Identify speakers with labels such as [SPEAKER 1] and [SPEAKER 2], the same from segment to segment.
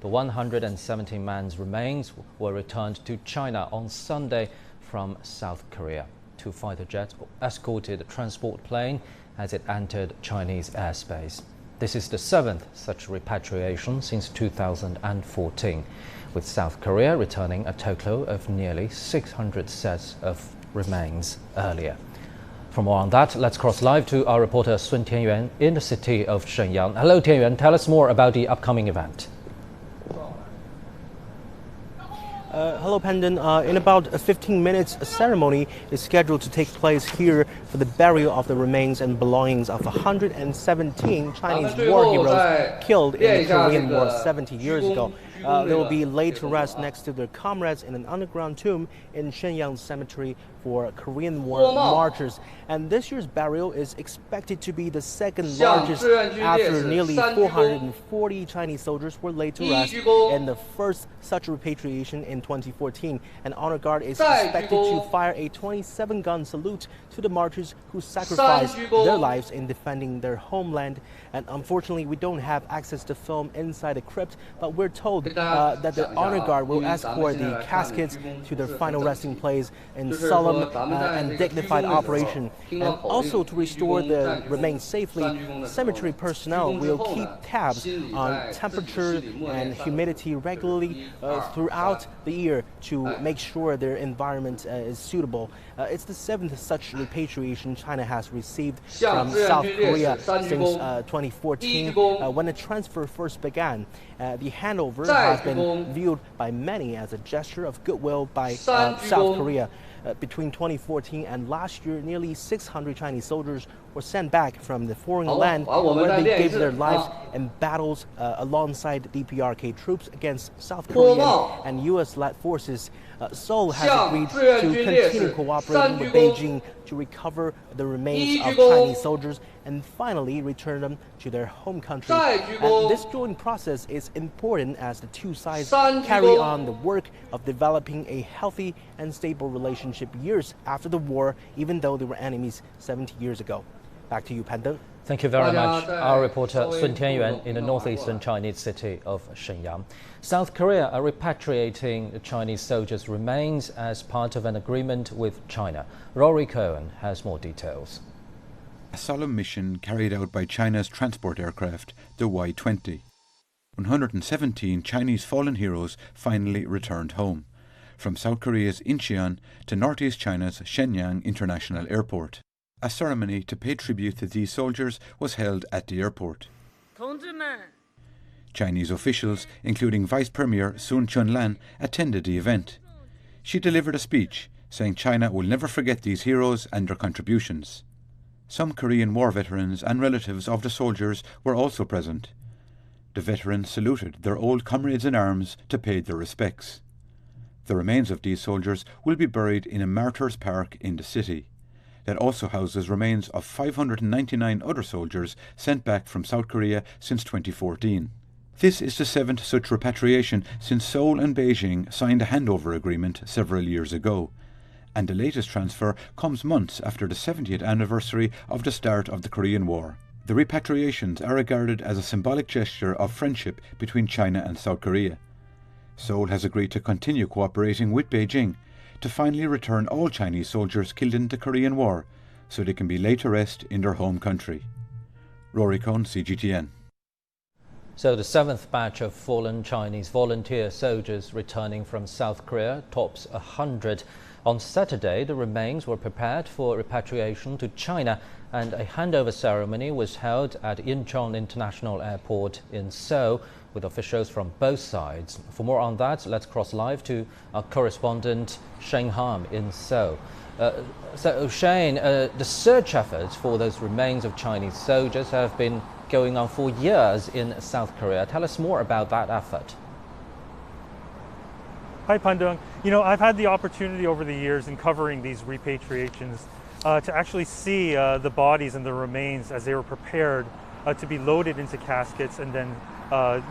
[SPEAKER 1] The 117 man's remains were returned to China on Sunday from South Korea. 2 fighter jets escorted the transport plane as it entered Chinese airspace. This is the 7th such repatriation since 2014, with South Korea returning a total of nearly 600 sets of remains earlier. For more on that, let's cross live to our reporter Sun Tianyuan in the city of Shenyang. Hello, Tianyuan. Tell us more about the upcoming event.
[SPEAKER 2] Hello, Pandon. In about 15 minutes, a ceremony is scheduled to take place here for the burial of the remains and belongings of 117 Chinese war heroes killed in the Korean War 70 years ago. They will be laid to rest next to their comrades in an underground tomb in Shenyang Cemetery for Korean War Martyrs. And this year's burial is expected to be the second largest after nearly 440 Chinese soldiers were laid to rest in the first such repatriation in 2014. An honor guard is expected to fire a 27-gun salute to the martyrs who sacrificed their lives in defending their homeland. And unfortunately, we don't have access to film inside the crypt, but we're told that the honor guard will escort the caskets to their final resting place in solemn and dignified operation. And also to restore the remains safely, cemetery personnel will keep tabs on temperature and humidity regularly throughout the year to make sure their environment is suitable. It's the 7th such repatriation China has received from South Korea since 2014, when the transfer first began. The handover has been viewed by many as a gesture of goodwill by South Korea. Between 2014 and last year, nearly 600 Chinese soldiers were sent back from the foreign land where they gave their lives in battles alongside DPRK troops against South Korean and U.S.-led forces. Seoul has agreed to continue cooperating with Beijing to recover the remains of Chinese soldiers and finally return them to their home country. And this joint process is important as the two sides carry on the work of developing a healthy and stable relationship years after the war, even though they were enemies 70 years ago. Back to you, Pandong.
[SPEAKER 1] Thank you very much. Our reporter Sun Tianyuan in the northeastern Chinese city of Shenyang. South Korea are repatriating the Chinese soldiers' remains as part of an agreement with China. Rory Cohen has more details.
[SPEAKER 3] A solemn mission carried out by China's transport aircraft, the Y-20. 117 Chinese fallen heroes finally returned home, from South Korea's Incheon to northeast China's Shenyang International Airport. A ceremony to pay tribute to these soldiers was held at the airport. Chinese officials, including Vice Premier Sun Chunlan, attended the event. She delivered a speech saying China will never forget these heroes and their contributions. Some Korean War veterans and relatives of the soldiers were also present. The veterans saluted their old comrades in arms to pay their respects. The remains of these soldiers will be buried in a martyrs' park in the city that also houses remains of 599 other soldiers sent back from South Korea since 2014. This is the 7th such repatriation since Seoul and Beijing signed a handover agreement several years ago, and the latest transfer comes months after the 70th anniversary of the start of the Korean War. The repatriations are regarded as a symbolic gesture of friendship between China and South Korea. Seoul has agreed to continue cooperating with Beijing to finally return all Chinese soldiers killed in the Korean War so they can be laid to rest in their home country. Rory Cohn, CGTN.
[SPEAKER 1] So the 7th batch of fallen Chinese volunteer soldiers returning from South Korea tops 100. On Saturday, the remains were prepared for repatriation to China, and a handover ceremony was held at Incheon International Airport in Seoul with officials from both sides. For more on that, let's cross live to our correspondent Shane Ham in Seoul. So Shane, the search efforts for those remains of Chinese soldiers have been going on for years in South Korea. Tell us more about that effort.
[SPEAKER 4] Hi, Pandong. You know, I've had the opportunity over the years in covering these repatriations to actually see the bodies and the remains as they were prepared to be loaded into caskets and then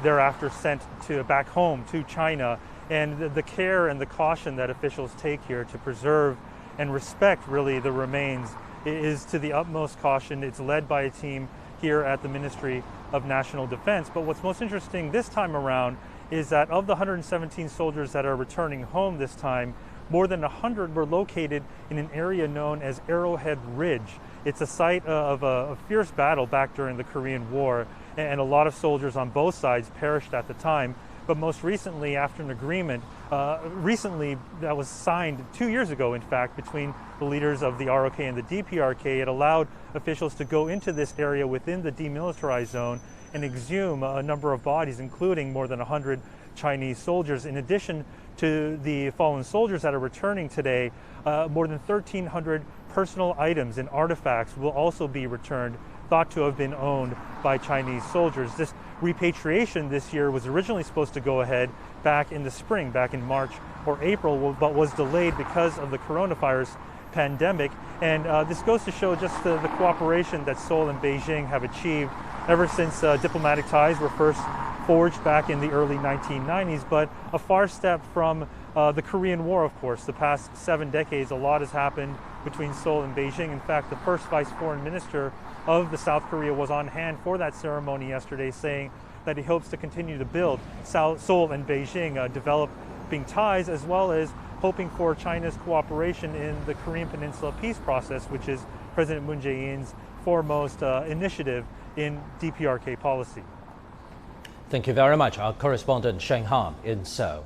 [SPEAKER 4] thereafter sent back home to China. And the care and the caution that officials take here to preserve and respect really the remains is to the utmost caution. It's led by a team here at the Ministry of National Defense. But what's most interesting this time around is that of the 117 soldiers that are returning home this time, more than 100 were located in an area known as Arrowhead Ridge. It's a site of a fierce battle back during the Korean War, and a lot of soldiers on both sides perished at the time. But most recently, after an agreement, that was signed 2 years ago, in fact, between the leaders of the ROK and the DPRK, it allowed officials to go into this area within the demilitarized zone and exhume a number of bodies, including more than 100 Chinese soldiers. In addition to the fallen soldiers that are returning today, more than 1,300 personal items and artifacts will also be returned, thought to have been owned by Chinese soldiers. This repatriation this year was originally supposed to go ahead back in the spring, back in March or April, but was delayed because of the coronavirus pandemic. And this goes to show just the cooperation that Seoul and Beijing have achieved ever since diplomatic ties were first forged back in the early 1990s, but a far step from the Korean War, of course. The past 7 decades, a lot has happened between Seoul and Beijing. In fact, the first vice foreign minister of the South Korea was on hand for that ceremony yesterday, saying that he hopes to continue to build Seoul and Beijing developing ties, as well as hoping for China's cooperation in the Korean Peninsula peace process, which is President Moon Jae-in's foremost initiative in DPRK policy.
[SPEAKER 1] Thank you very much, our correspondent Sheng Han in Seoul.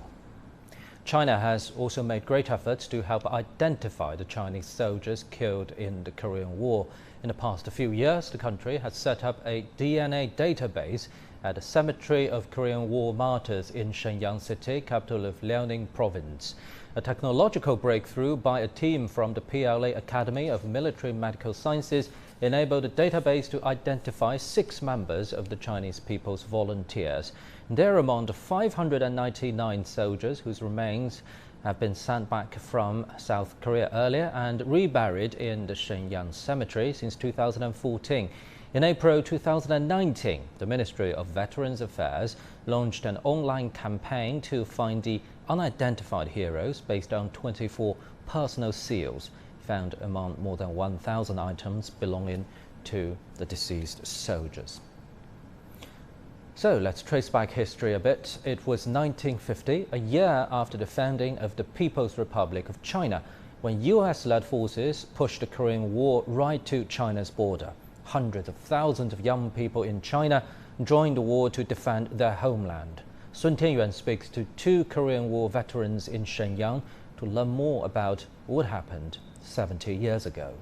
[SPEAKER 1] China has also made great efforts to help identify the Chinese soldiers killed in the Korean War. In the past few years, the country has set up a DNA database at the Cemetery of Korean War Martyrs in Shenyang city, capital of Liaoning province. A technological breakthrough by a team from the PLA Academy of Military Medical Sciences enabled the database to identify 6 members of the Chinese People's Volunteers. They're among the 599 soldiers whose remains have been sent back from South Korea earlier and reburied in the Shenyang cemetery since 2014. In April 2019, the Ministry of Veterans Affairs launched an online campaign to find the unidentified heroes based on 24 personal seals found among more than 1,000 items belonging to the deceased soldiers. So let's trace back history a bit. It was 1950, a year after the founding of the People's Republic of China, when US-led forces pushed the Korean War right to China's border. Hundreds of thousands of young people in China joined the war to defend their homeland. Sun Tianyuan speaks to 2 Korean War veterans in Shenyang to learn more about what happened 70 years ago.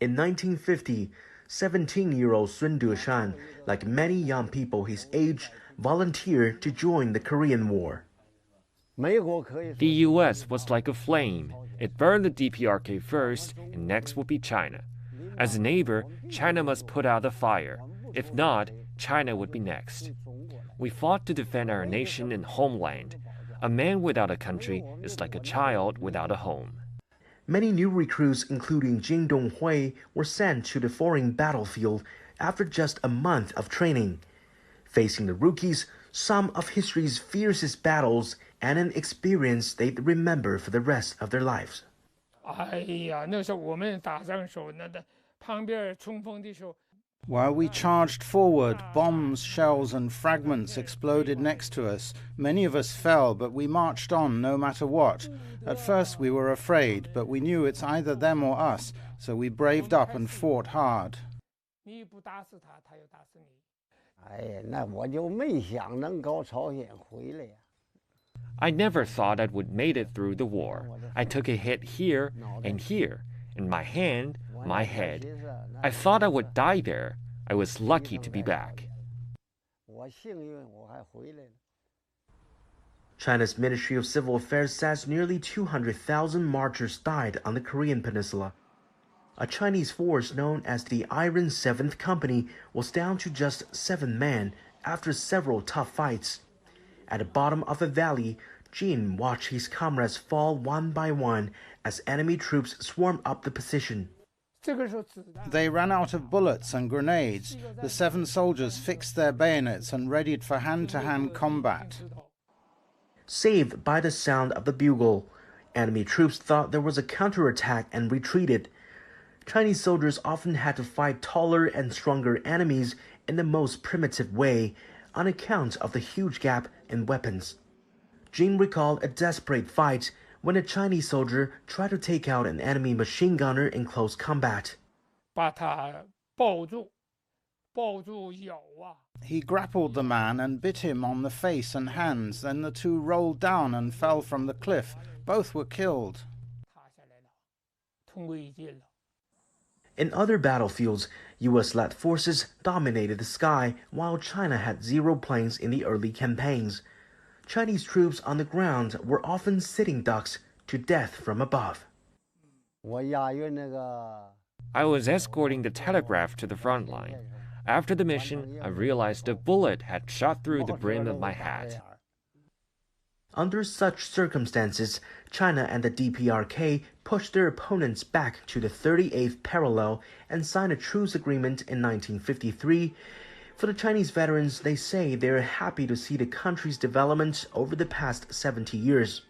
[SPEAKER 2] In 1950, 17-year-old Sun Deshan, like many young people his age, volunteered to join the Korean War.
[SPEAKER 5] The U.S. was like a flame. It burned the DPRK first, and next would be China. As a neighbor, China must put out the fire. If not, China would be next. We fought to defend our nation and homeland. A man without a country is like a child without a home.
[SPEAKER 2] Many new recruits, including Jin Donghui, were sent to the foreign battlefield after just a month of training. Facing the rookies, some of history's fiercest battles and an experience they'd remember for the rest of their lives.
[SPEAKER 6] While we charged forward, bombs, shells and fragments exploded next to us. Many of us fell, but we marched on no matter what. At first we were afraid, but we knew it's either them or us, so we braved up and fought hard.
[SPEAKER 5] I never thought I would made it through the war. I took a hit here, in my hand, my head. I thought I would die there. I was lucky to be back.
[SPEAKER 2] China's Ministry of Civil Affairs says nearly 200,000 martyrs died on the Korean Peninsula. A Chinese force known as the Iron 7th Company was down to just 7 men after several tough fights. At the bottom of a valley, Jin watched his comrades fall one by one as enemy troops swarmed up the position.
[SPEAKER 6] They ran out of bullets and grenades. The 7 soldiers fixed their bayonets and readied for hand-to-hand combat.
[SPEAKER 2] Saved by the sound of the bugle, enemy troops thought there was a counterattack and retreated. Chinese soldiers often had to fight taller and stronger enemies in the most primitive way, on account of the huge gap in weapons. Jin recalled a desperate fight when a Chinese soldier tried to take out an enemy machine gunner in close combat.
[SPEAKER 6] He grappled the man and bit him on the face and hands. Then the two rolled down and fell from the cliff. Both were killed.
[SPEAKER 2] In other battlefields, U.S.-led forces dominated the sky, while China had 0 planes in the early campaigns. Chinese troops on the ground were often sitting ducks to death from above.
[SPEAKER 5] I was escorting the telegraph to the front line. After the mission, I realized a bullet had shot through the brim of my hat.
[SPEAKER 2] Under such circumstances, China and the DPRK pushed their opponents back to the 38th parallel and signed a truce agreement in 1953. For the Chinese veterans, they say they're happy to see the country's development over the past 70 years.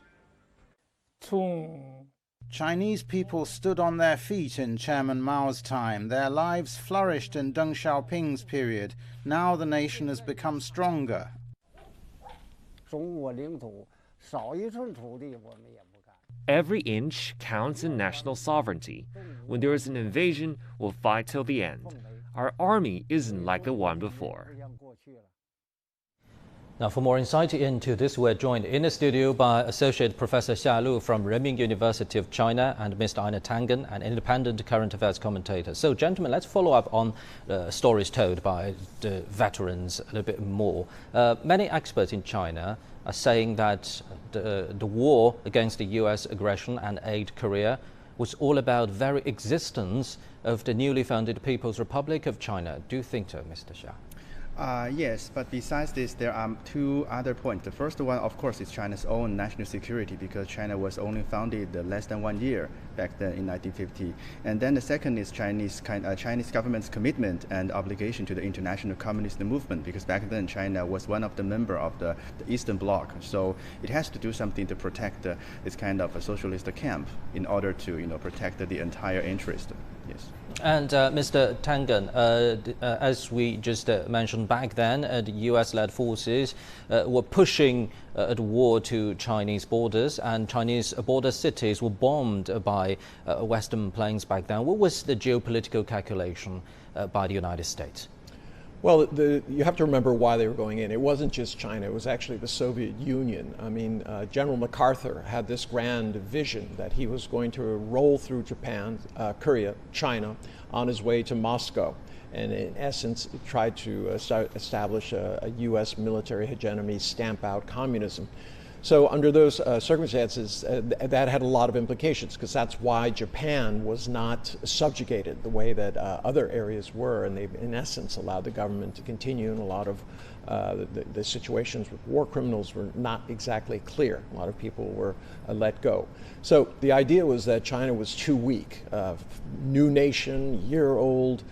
[SPEAKER 6] Chinese people stood on their feet in Chairman Mao's time. Their lives flourished in Deng Xiaoping's period. Now the nation has become stronger.
[SPEAKER 5] Every inch counts in national sovereignty. When there is an invasion, we'll fight till the end. Our army isn't like the one before.
[SPEAKER 1] Now, for more insight into this, we're joined in the studio by Associate Professor Xia Lu from Renmin University of China and Mr. Einar Tangen, an independent current affairs commentator. So, gentlemen, let's follow up on stories told by the veterans a little bit more. Many experts in China are saying that the war against the U.S. aggression and aid Korea was all about very existence of the newly founded People's Republic of China. Do you think so, Mr. Xia?
[SPEAKER 7] Yes, but besides this, there are 2 other points. The first one, of course, is China's own national security, because China was only founded less than 1 year back then in 1950. And then the second is Chinese government's commitment and obligation to the international communist movement, because back then China was one of the members of the Eastern Bloc. So it has to do something to protect this kind of a socialist camp in order to protect the entire interest. Yes.
[SPEAKER 1] And Mr. Tangen, as we just mentioned back then, the US-led forces were pushing the war to Chinese borders, and Chinese border cities were bombed by Western planes back then. What was the geopolitical calculation by the United States?
[SPEAKER 8] Well, you have to remember why they were going in. It wasn't just China, it was actually the Soviet Union. I mean, General MacArthur had this grand vision that he was going to roll through Japan, Korea, China, on his way to Moscow. And in essence, tried to establish a U.S. military hegemony, stamp out communism. So under those circumstances, that had a lot of implications, because that's why Japan was not subjugated the way that other areas were, and they, in essence, allowed the government to continue, and a lot of the situations with war criminals were not exactly clear. A lot of people were let go. So the idea was that China was too weak. New nation, year-old,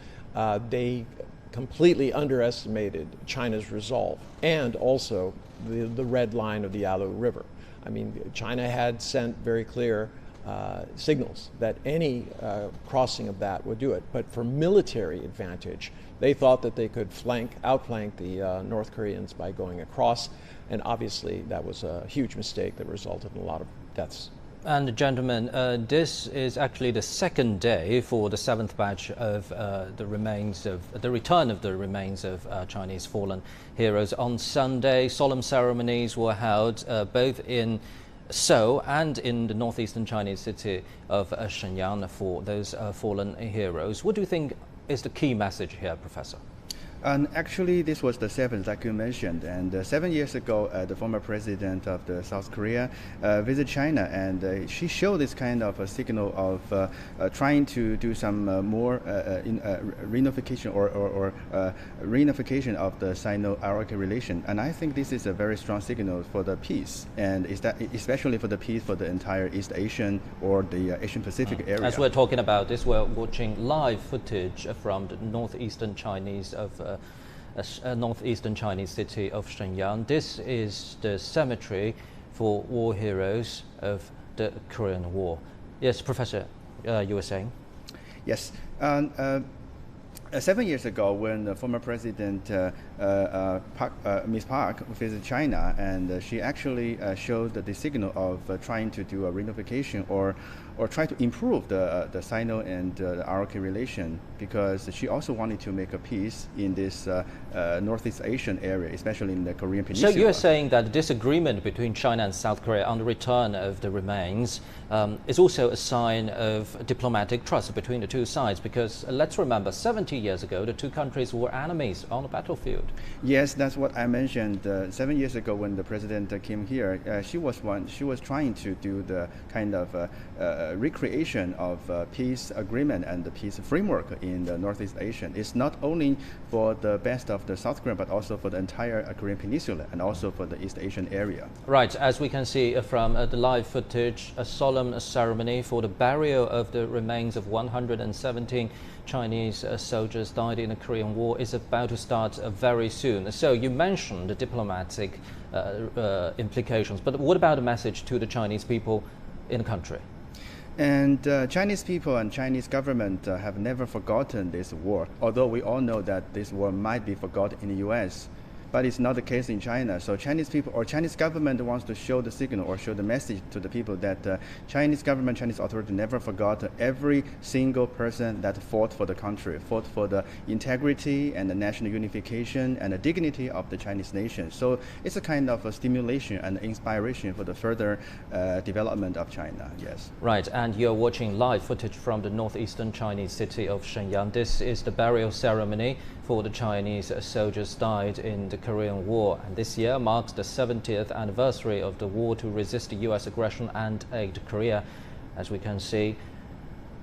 [SPEAKER 8] they completely underestimated China's resolve, and also the red line of the Yalu River. I mean, China had sent very clear signals that any crossing of that would do it. But for military advantage, they thought that they could outflank the North Koreans by going across, and obviously that was a huge mistake that resulted in a lot of deaths.
[SPEAKER 1] And gentlemen, this is actually the second day for the 7th batch of the return of the remains of Chinese fallen heroes. On Sunday, solemn ceremonies were held both in Seoul and in the northeastern Chinese city of Shenyang for those fallen heroes. What do you think is the key message here, Professor?
[SPEAKER 7] And actually, this was the 7th, like you mentioned. And 7 years ago, the former president of South Korea visited China, and she showed this kind of a signal of trying to do some more reunification or reunification of the Sino-Arab relation. And I think this is a very strong signal for the peace, and especially for the peace for the entire East Asian or the Asian Pacific area.
[SPEAKER 1] As we're talking about this, we're watching live footage from the northeastern Chinese city of Shenyang. This is the cemetery for war heroes of the Korean War. Yes, Professor, you were saying?
[SPEAKER 7] Yes. 7 years ago, when the former President Ms. Park visited China, and she actually showed the signal of trying to do a reunification or try to improve the Sino and the ROK relation, because she also wanted to make a peace in this Northeast Asian area, especially in the Korean Peninsula.
[SPEAKER 1] So you're saying that the disagreement between China and South Korea on the return of the remains is also a sign of diplomatic trust between the two sides, because let's remember, 70 years ago, the two countries were enemies on the battlefield.
[SPEAKER 7] Yes, that's what I mentioned. 7 years ago, when the president came here, she was trying to do the kind of recreation of peace agreement and the peace framework in the Northeast Asia. It's not only for the best of the South Korea, but also for the entire Korean Peninsula and also for the East Asian area.
[SPEAKER 1] Right, as we can see from the live footage, a solemn ceremony for the burial of the remains of 117 Chinese soldiers died in the Korean War is about to start very soon. So you mentioned the diplomatic implications, but what about a message to the Chinese people in the country?
[SPEAKER 7] And Chinese people and Chinese government have never forgotten this war, although we all know that this war might be forgotten in the U.S., but it's not the case in China. So Chinese people or Chinese government wants to show the signal or show the message to the people that Chinese government, Chinese authority never forgot every single person that fought for the country, fought for the integrity and the national unification and the dignity of the Chinese nation. So it's a kind of a stimulation and inspiration for the further development of China, yes.
[SPEAKER 1] Right, and you're watching live footage from the northeastern Chinese city of Shenyang. This is the burial ceremony for the Chinese soldiers died in the Korean War, and this year marks the 70th anniversary of the war to resist the U.S. aggression and aid Korea. As we can see,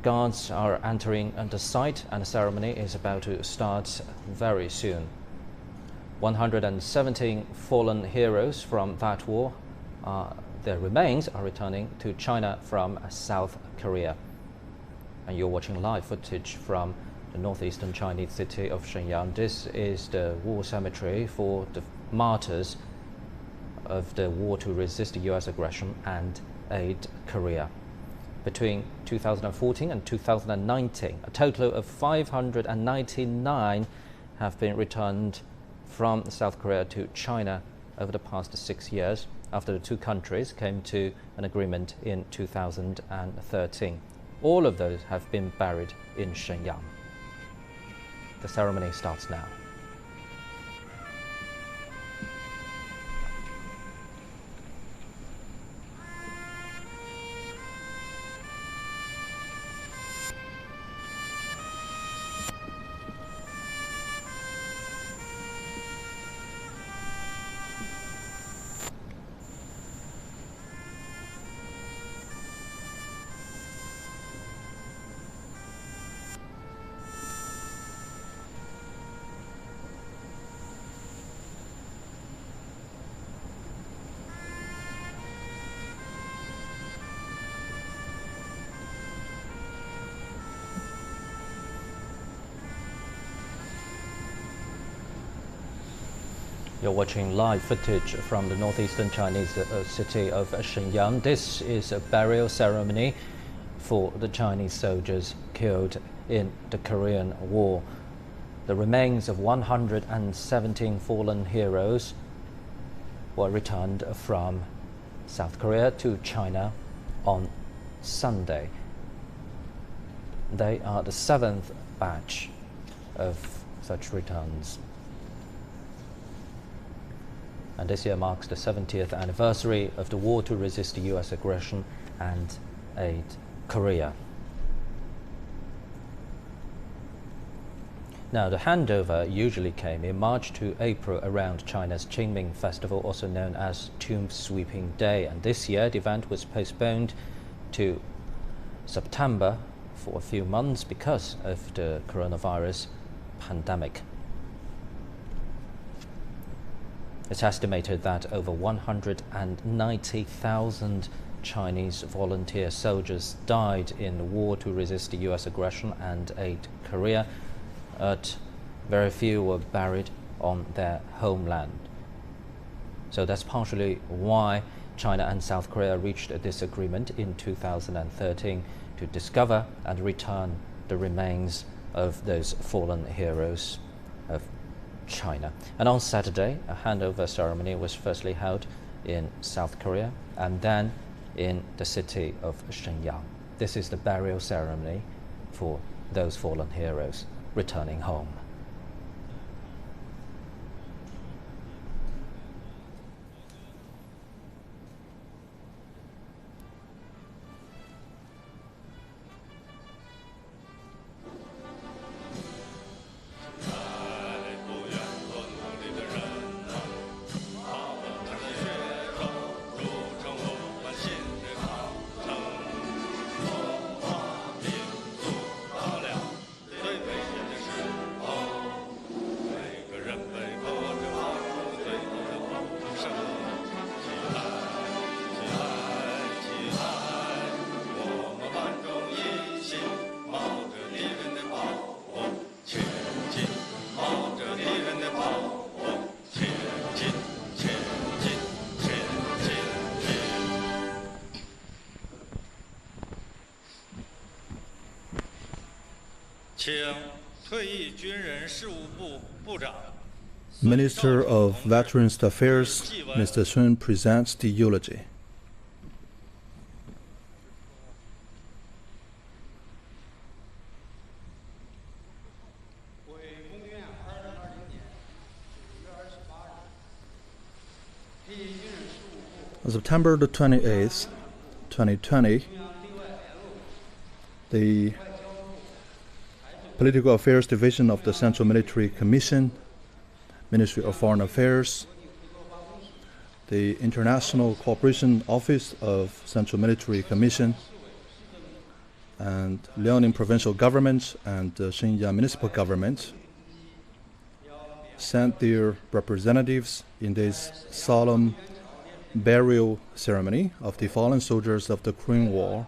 [SPEAKER 1] guards are entering the site and the ceremony is about to start very soon. 117 fallen heroes from that war, their remains are returning to China from South Korea. And you're watching live footage from the northeastern Chinese city of Shenyang. This is the war cemetery for the martyrs of the war to resist the U.S. aggression and aid Korea. Between 2014 and 2019, a total of 599 have been returned from South Korea to China over the past 6 years, after the two countries came to an agreement in 2013. All of those have been buried in Shenyang. The ceremony starts now. You're watching live footage from the northeastern Chinese city of Shenyang. This is a burial ceremony for the Chinese soldiers killed in the Korean War. The remains of 117 fallen heroes were returned from South Korea to China on Sunday. They are the 7th batch of such returns. And this year marks the 70th anniversary of the war to resist the U.S. aggression and aid Korea. Now, the handover usually came in March to April around China's Qingming Festival, also known as Tomb Sweeping Day. And this year, the event was postponed to September for a few months because of the coronavirus pandemic. It's estimated that over 190,000 Chinese volunteer soldiers died in the war to resist the U.S. aggression and aid Korea, but very few were buried on their homeland. So that's partially why China and South Korea reached this agreement in 2013 to discover and return the remains of those fallen heroes of China. And on Saturday, a handover ceremony was firstly held in South Korea and then in the city of Shenyang. This is the burial ceremony for those fallen heroes returning home.
[SPEAKER 9] Minister of Veterans Affairs, Mr. Sun presents the eulogy. On September the 28th, 2020, the Political Affairs Division of the Central Military Commission, Ministry of Foreign Affairs, the International Cooperation Office of Central Military Commission, and Liaoning Provincial Government and the Shenyang Municipal Government sent their representatives in this solemn burial ceremony of the fallen soldiers of the Korean War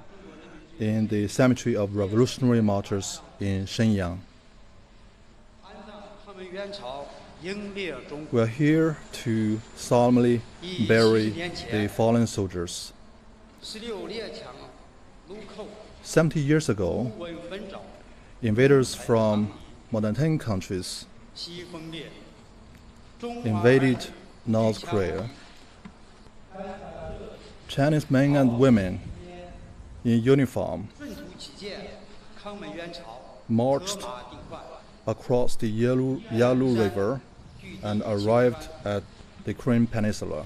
[SPEAKER 9] in the Cemetery of Revolutionary Martyrs in Shenyang. We are here to solemnly bury the fallen soldiers. 70 years ago, invaders from more than 10 countries invaded North Korea. Chinese men and women in uniform marched across the Yalu River and arrived at the Korean Peninsula.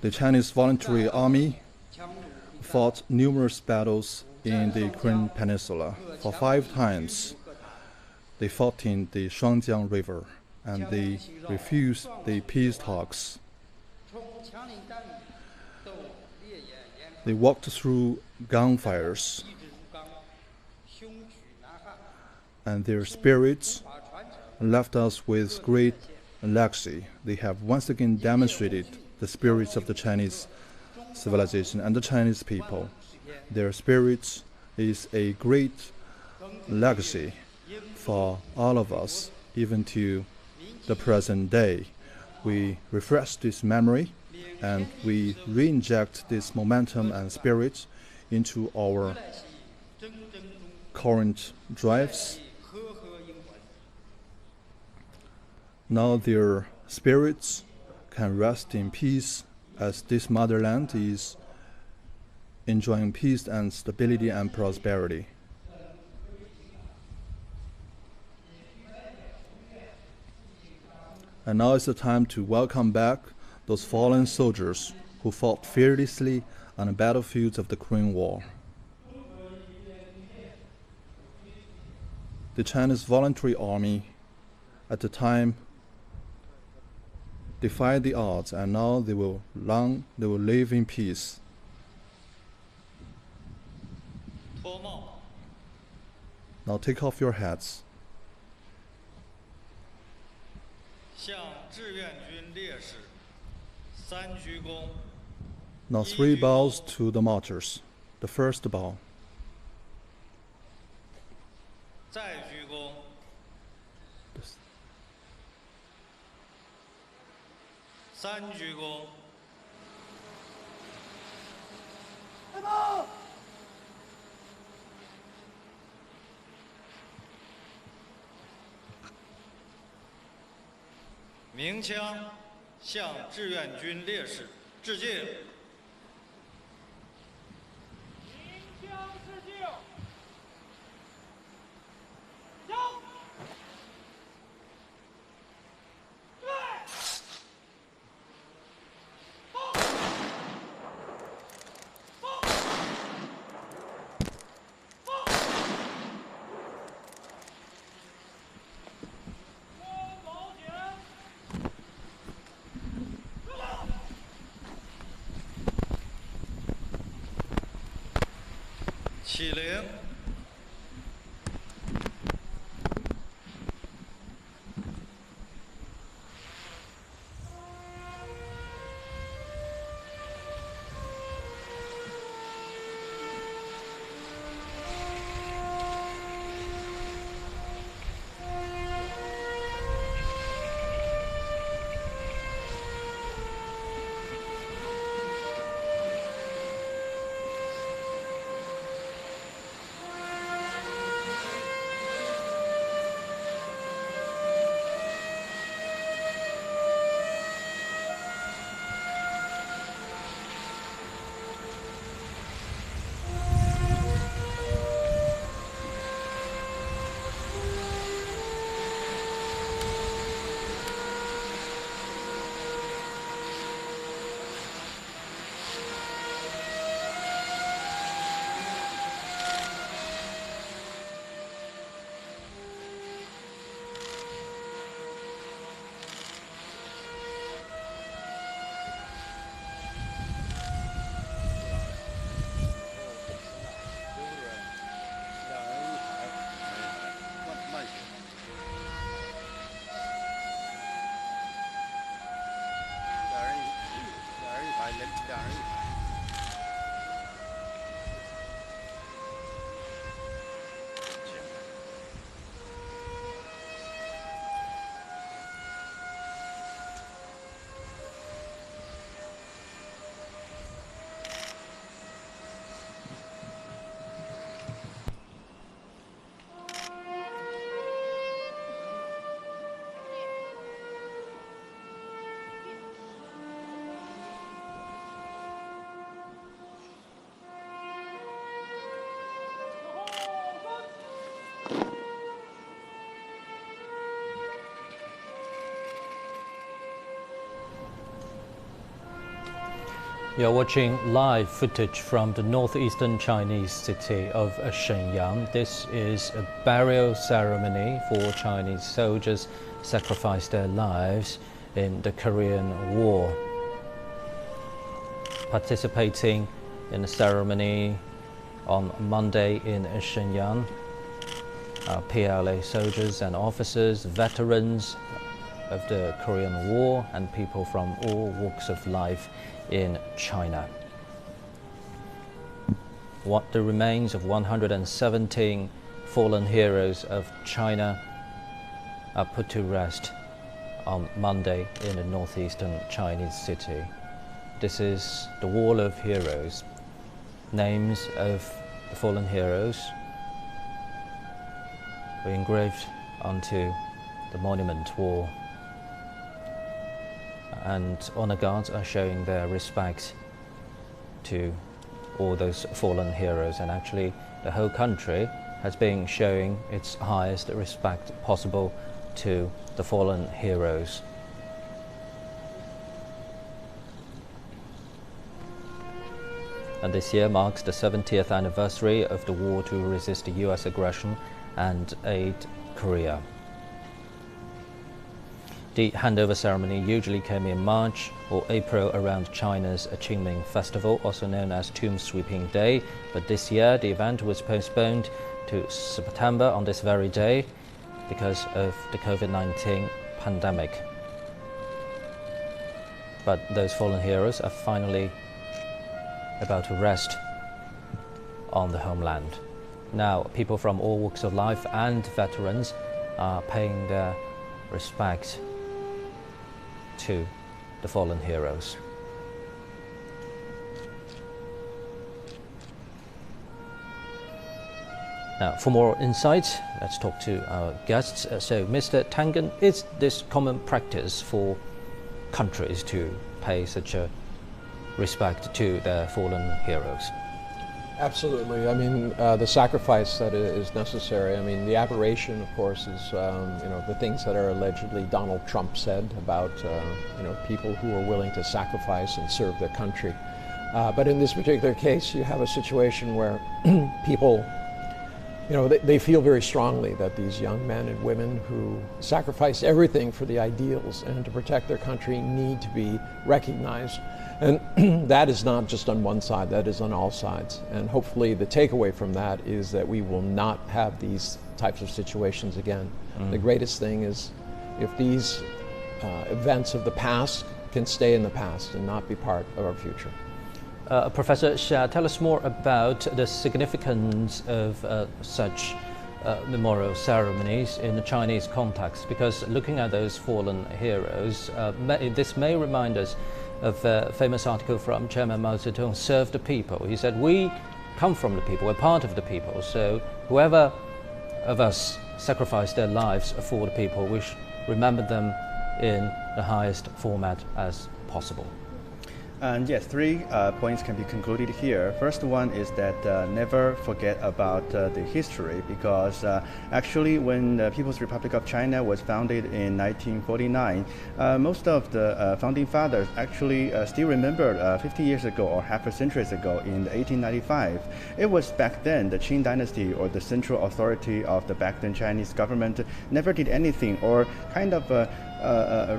[SPEAKER 9] The Chinese Voluntary Army fought numerous battles in the Korean Peninsula. For 5 times, they fought in the Shenyang River, and they refused the peace talks. They walked through gunfires, and their spirits left us with great legacy. They have once again demonstrated the spirits of the Chinese civilization and the Chinese people. Their spirits is a great legacy for all of us, even to the present day. We refresh this memory and we re-inject this momentum and spirit into our current drives. Now their spirits can rest in peace as this motherland is enjoying peace and stability and prosperity. And now is the time to welcome back those fallen soldiers who fought fearlessly on the battlefields of the Korean War. The Chinese Voluntary Army at the time defied the odds, and now they will live in peace. Now take off your hats. Now 3 bows to the martyrs. The first bow.
[SPEAKER 10] 鸣枪向志愿军烈士致敬。鸣枪致敬。枪。对。放。放。放。起灵。
[SPEAKER 1] You're watching live footage from the northeastern Chinese city of Shenyang. This is a burial ceremony for Chinese soldiers sacrificed their lives in the Korean War. Participating in the ceremony on Monday in Shenyang are PLA soldiers and officers, veterans of the Korean War, and people from all walks of life in China. The remains of 117 fallen heroes of China are put to rest on Monday in the northeastern Chinese city. This is the Wall of Heroes. Names of the fallen heroes were engraved onto the monument wall, and honor guards are showing their respect to all those fallen heroes, and actually the whole country has been showing its highest respect possible to the fallen heroes. And this year marks the 70th anniversary of the war to resist the U.S. aggression and aid Korea. The handover ceremony usually came in March or April around China's Qingming Festival, also known as Tomb Sweeping Day, but this year the event was postponed to September on this very day because of the COVID-19 pandemic. But those fallen heroes are finally about to rest on the homeland. Now, people from all walks of life and veterans are paying their respect to the fallen heroes. Now, for more insight, let's talk to our guests. So, Mr. Tangen, is this common practice for countries to pay such a respect to their fallen heroes?
[SPEAKER 8] Absolutely. I mean, the sacrifice that is necessary. I mean, the aberration, of course, is the things that are allegedly Donald Trump said about people who are willing to sacrifice and serve their country. But in this particular case, you have a situation where people, they feel very strongly that these young men and women who sacrifice everything for the ideals and to protect their country need to be recognized. And that is not just on one side, that is on all sides. And hopefully the takeaway from that is that we will not have these types of situations again. The greatest thing is if these events of the past can stay in the past and not be part of our future.
[SPEAKER 1] Professor Xia, tell us more about the significance of such memorial ceremonies in the Chinese context, because looking at those fallen heroes, this may remind us of a famous article from Chairman Mao Zedong, Serve the People. He said, we come from the people, we're part of the people, so whoever of us sacrificed their lives for the people, we should remember them in the highest format as possible.
[SPEAKER 7] And yes, 3 points can be concluded here. First one is that never forget about the history, because actually when the People's Republic of China was founded in 1949, most of the founding fathers actually still remembered 50 years ago or half a century ago in 1895. It was back then the Qing dynasty, or the central authority of the back then Chinese government, never did anything, or kind of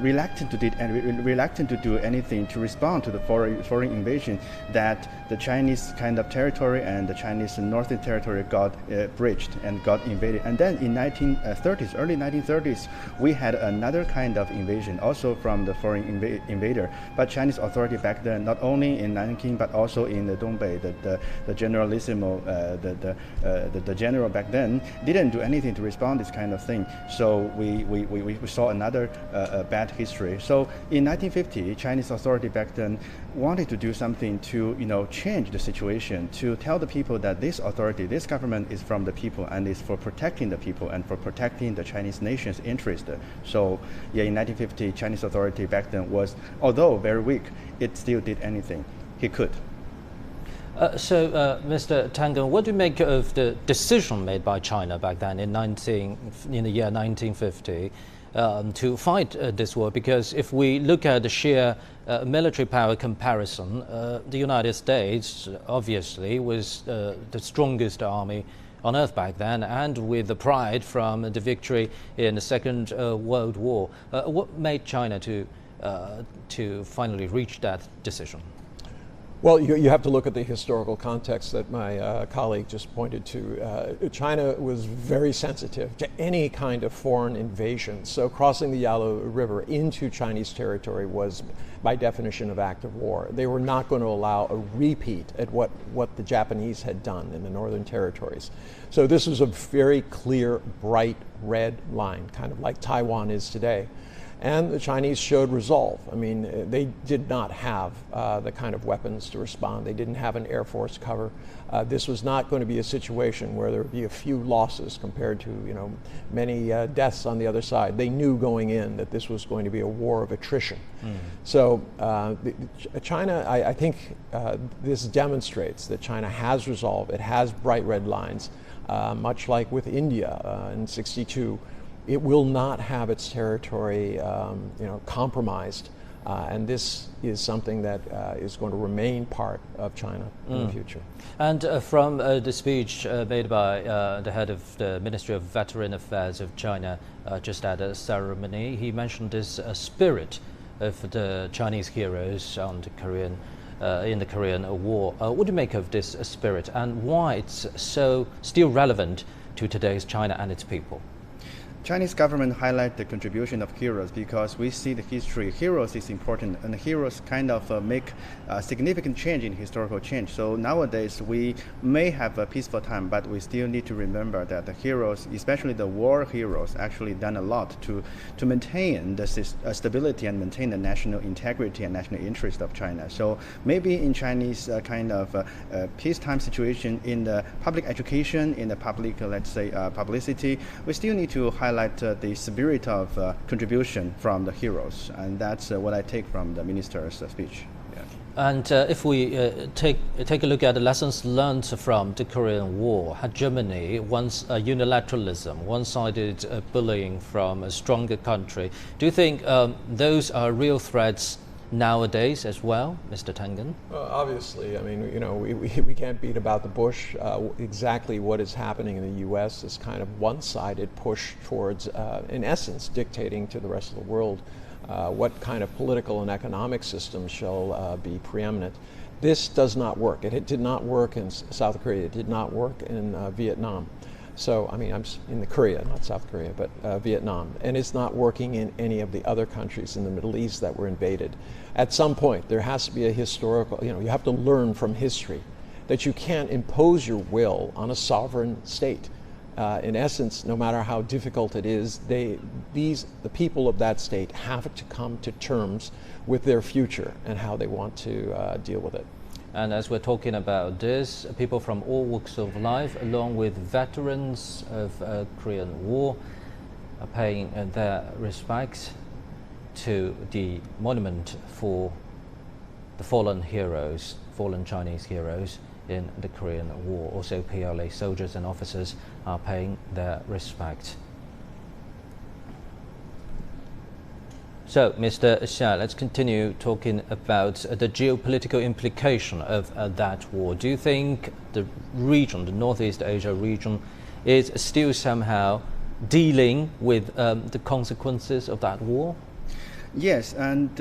[SPEAKER 7] reluctant to do anything to respond to the foreign invasion that the Chinese kind of territory and the Chinese northern territory got breached and got invaded. And then in early 1930s, we had another kind of invasion, also from the foreign invader. But Chinese authority back then, not only in Nanking but also in the Dongbei, the generalissimo, the general back then didn't do anything to respond to this kind of thing. So we saw another bad history. So in 1950, Chinese authority back then wanted to do something to change the situation, to tell the people that this authority, this government is from the people and is for protecting the people and for protecting the Chinese nation's interest. So yeah, in 1950, Chinese authority back then was, although very weak, it still did anything he could.
[SPEAKER 1] Mr. Tangen, what do you make of the decision made by China back then in the year 1950 to fight this war? Because if we look at the sheer military power comparison, the United States obviously was the strongest army on earth back then, and with the pride from the victory in the Second World War. What made China to finally reach that decision?
[SPEAKER 8] Well, you have to look at the historical context that my colleague just pointed to. China was very sensitive to any kind of foreign invasion. So crossing the Yalu River into Chinese territory was, by definition, an act of war. They were not going to allow a repeat at what the Japanese had done in the northern territories. So this was a very clear, bright red line, kind of like Taiwan is today. And the Chinese showed resolve. I mean, they did not have the kind of weapons to respond. They didn't have an Air Force cover. This was not going to be a situation where there would be a few losses compared to, many deaths on the other side. They knew going in that this was going to be a war of attrition. So China, I think this demonstrates that China has resolve. It has bright red lines, much like with India in '62. It will not have its territory, compromised, and this is something that is going to remain part of China in the future.
[SPEAKER 1] And from the speech made by the head of the Ministry of Veteran Affairs of China just at a ceremony, he mentioned this spirit of the Chinese heroes on the in the Korean War. What do you make of this spirit, and why it's so still relevant to today's China and its people?
[SPEAKER 7] Chinese government highlight the contribution of heroes because we see the history. Heroes is important, and heroes kind of make a significant change in historical change. So nowadays we may have a peaceful time, but we still need to remember that the heroes, especially the war heroes, actually done a lot to maintain the stability and maintain the national integrity and national interest of China. So maybe in Chinese kind of peacetime situation, in the public education, in the public, let's say, publicity, we still need to highlight the spirit of contribution from the heroes, and that's what I take from the minister's speech. Yeah.
[SPEAKER 1] And if we take a look at the lessons learned from the Korean War, had Germany once unilateralism, one-sided bullying from a stronger country, do you think those are real threats nowadays as well, Mr. Tangen?
[SPEAKER 8] Obviously, I mean, you know, we can't beat about the bush. Exactly what is happening in the U.S. is kind of one-sided push towards, in essence, dictating to the rest of the world what kind of political and economic system shall be preeminent. This does not work. It did not work in South Korea. It did not work in Vietnam. So, I mean, I'm in the Korea, not South Korea, but Vietnam. And it's not working in any of the other countries in the Middle East that were invaded. At some point, there has to be a historical, you know, you have to learn from history that you can't impose your will on a sovereign state. In essence, no matter how difficult it is, the people of that state have to come to terms with their future and how they want to deal with it.
[SPEAKER 1] And as we're talking about this, people from all walks of life, along with veterans of Korean War, are paying their respects to the monument for the fallen heroes, fallen Chinese heroes in the Korean War. Also, PLA soldiers and officers are paying their respect. So, Mr. Xia, let's continue talking about the geopolitical implication of that war. Do you think the region, the Northeast Asia region, is still somehow dealing with the consequences of that war?
[SPEAKER 7] Yes, and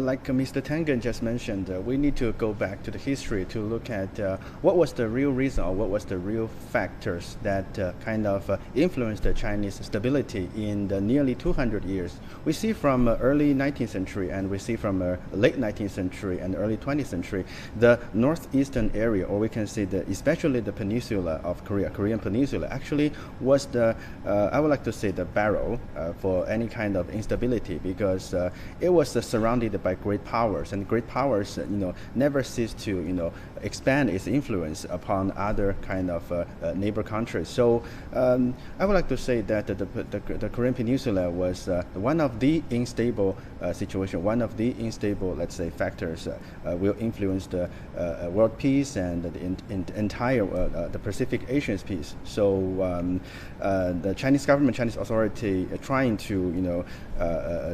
[SPEAKER 7] like Mr. Tangen just mentioned, we need to go back to the history to look at what was the real reason or what was the real factors that kind of influenced the Chinese stability in the nearly 200 years. We see from early 19th century and we see from late 19th century and early 20th century, the northeastern area, or we can say especially the peninsula of Korea, Korean peninsula, actually was the, I would like to say, the barrel for any kind of instability, because it was surrounded by great powers, and great powers, never ceased to, expand its influence upon other kind of neighbor countries. So I would like to say that the Korean Peninsula was one of the unstable situation, one of the unstable, let's say, factors will influence the world peace and the entire the Pacific Asian peace. So the Chinese government, Chinese authority, trying to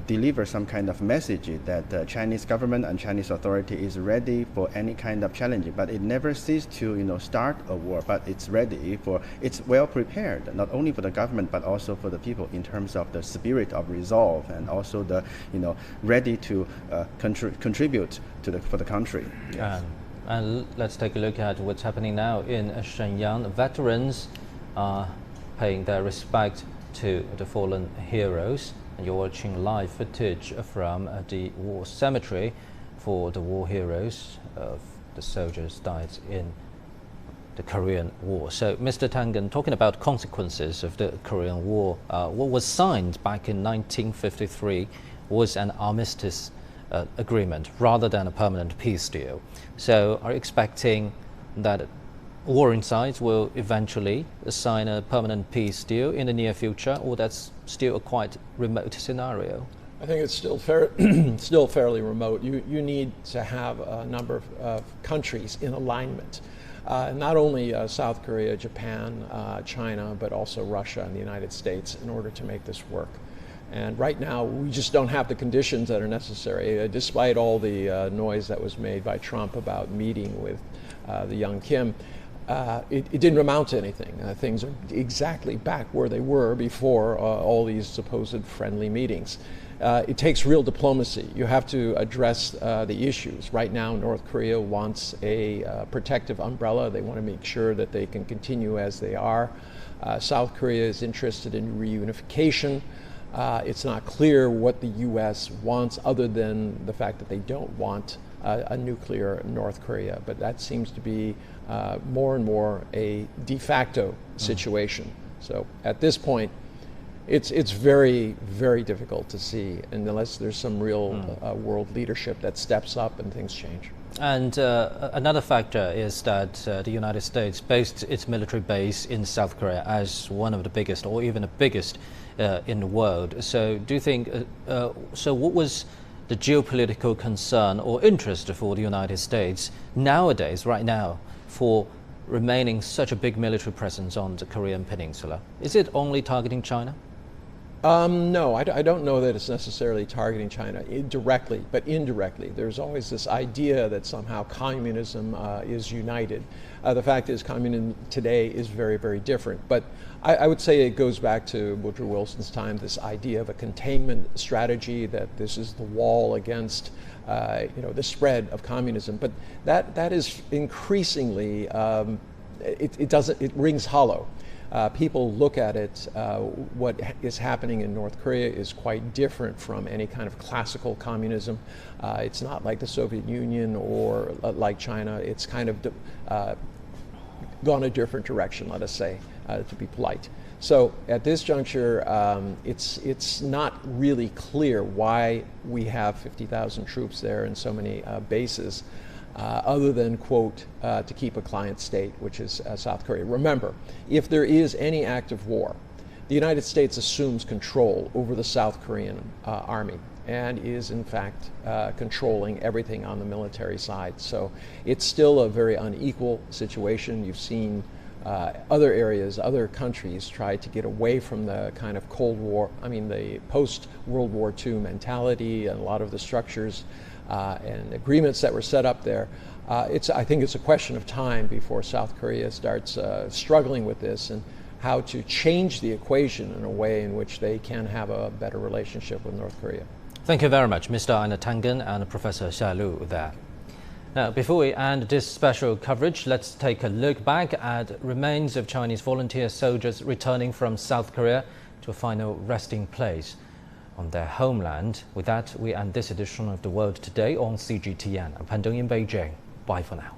[SPEAKER 7] deliver some kind of message that the Chinese government and Chinese authority is ready for any kind of challenge, but it never ceased to start a war, but it's well prepared, not only for the government but also for the people in terms of the spirit of resolve and also the ready to contribute for the country. Yes.
[SPEAKER 1] And let's take a look at what's happening now in Shenyang. Veterans are paying their respect to the fallen heroes. And you're watching live footage from the war cemetery for the war heroes of the soldiers died in the Korean War. So, Mr. Tangen, talking about consequences of the Korean War, what was signed back in 1953 was an armistice agreement rather than a permanent peace deal. So, are you expecting that warring sides will eventually sign a permanent peace deal in the near future, or that's still a quite remote scenario?
[SPEAKER 8] I think it's still fairly remote. You need to have a number of countries in alignment. Not only South Korea, Japan, China, but also Russia and the United States in order to make this work. And right now, we just don't have the conditions that are necessary, despite all the noise that was made by Trump about meeting with the young Kim. It didn't amount to anything. Things are exactly back where they were before all these supposed friendly meetings. It takes real diplomacy. You have to address the issues. Right now, North Korea wants a protective umbrella. They want to make sure that they can continue as they are. South Korea is interested in reunification. It's not clear what the U.S. wants other than the fact that they don't want a nuclear North Korea, but that seems to be more and more a de facto situation. So at this point, it's very, very difficult to see unless there's some real world leadership that steps up and things change.
[SPEAKER 1] And another factor is that the United States based its military base in South Korea as one of the biggest, or even the biggest in the world. So do you think, so what was the geopolitical concern or interest for the United States nowadays, right now, for remaining such a big military presence on the Korean Peninsula? Is it only targeting China?
[SPEAKER 8] No, I don't know that it's necessarily targeting China directly, but indirectly. There's always this idea that somehow communism is united. The fact is, communism today is very, very different. But I would say it goes back to Woodrow Wilson's time, this idea of a containment strategy, that this is the wall against the spread of communism. But that is increasingly, it rings hollow. People look at it, what is happening in North Korea is quite different from any kind of classical communism. It's not like the Soviet Union or like China. It's kind of gone a different direction, let us say, to be polite. So at this juncture, it's not really clear why we have 50,000 troops there and so many bases. Other than, quote, to keep a client state, which is South Korea. Remember, if there is any act of war, the United States assumes control over the South Korean army and is, in fact, controlling everything on the military side. So it's still a very unequal situation. You've seen other areas, other countries try to get away from the kind of the post-World War II mentality and a lot of the structures and agreements that were set up there. I think it's a question of time before South Korea starts struggling with this and how to change the equation in a way in which they can have a better relationship with North Korea.
[SPEAKER 1] Thank you very much, Mr. Tangen and Professor Xia Lu there. Now, before we end this special coverage, let's take a look back at remains of Chinese volunteer soldiers returning from South Korea to a final resting place on their homeland. With that, we end this edition of The World Today on CGTN. I'm Pan Deng in Beijing. Bye for now.